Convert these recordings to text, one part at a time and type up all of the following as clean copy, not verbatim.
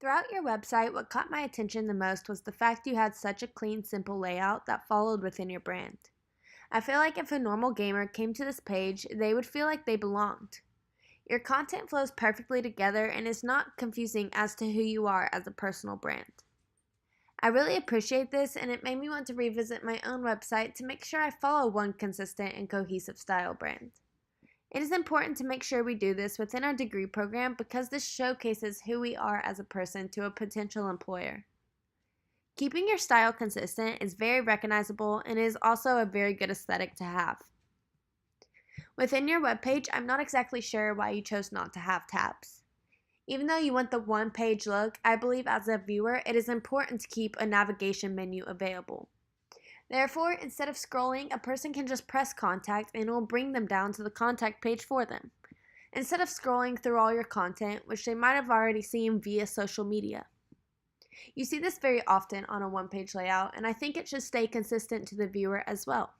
Throughout your website, what caught my attention the most was the fact you had such a clean, simple layout that followed within your brand. I feel like if a normal gamer came to this page, they would feel like they belonged. Your content flows perfectly together and is not confusing as to who you are as a personal brand. I really appreciate this, and it made me want to revisit my own website to make sure I follow one consistent and cohesive style brand. It is important to make sure we do this within our degree program because this showcases who we are as a person to a potential employer. Keeping your style consistent is very recognizable and is also a very good aesthetic to have. Within your webpage, I'm not exactly sure why you chose not to have tabs. Even though you want the one-page look, I believe as a viewer it is important to keep a navigation menu available. Therefore, instead of scrolling, a person can just press contact and it will bring them down to the contact page for them, instead of scrolling through all your content, which they might have already seen via social media. You see this very often on a one-page layout, and I think it should stay consistent to the viewer as well.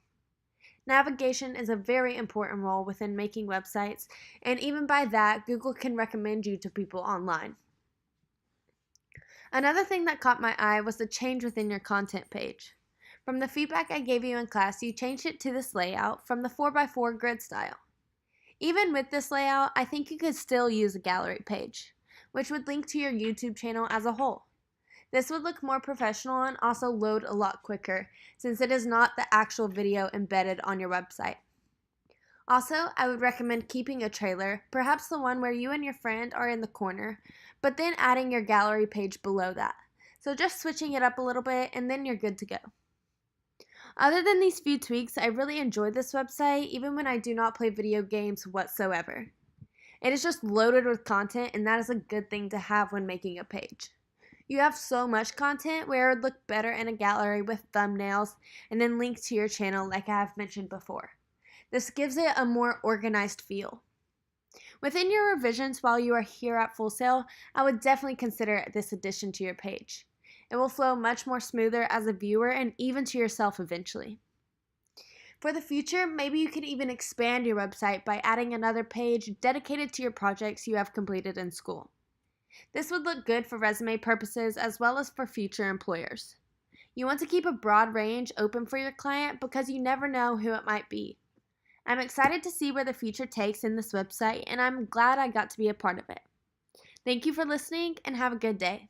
Navigation is a very important role within making websites, and even by that, Google can recommend you to people online. Another thing that caught my eye was the change within your content page. From the feedback I gave you in class, you changed it to this layout from the 4x4 grid style. Even with this layout, I think you could still use a gallery page, which would link to your YouTube channel as a whole. This would look more professional and also load a lot quicker, since it is not the actual video embedded on your website. Also, I would recommend keeping a trailer, perhaps the one where you and your friend are in the corner, but then adding your gallery page below that. So just switching it up a little bit and then you're good to go. Other than these few tweaks, I really enjoy this website even when I do not play video games whatsoever. It is just loaded with content, and that is a good thing to have when making a page. You have so much content where it would look better in a gallery with thumbnails and then links to your channel like I have mentioned before. This gives it a more organized feel. Within your revisions while you are here at Full Sail, I would definitely consider this addition to your page. It will flow much more smoother as a viewer and even to yourself eventually. For the future, maybe you could even expand your website by adding another page dedicated to your projects you have completed in school. This would look good for resume purposes as well as for future employers. You want to keep a broad range open for your client because you never know who it might be. I'm excited to see where the future takes in this website, and I'm glad I got to be a part of it. Thank you for listening and have a good day.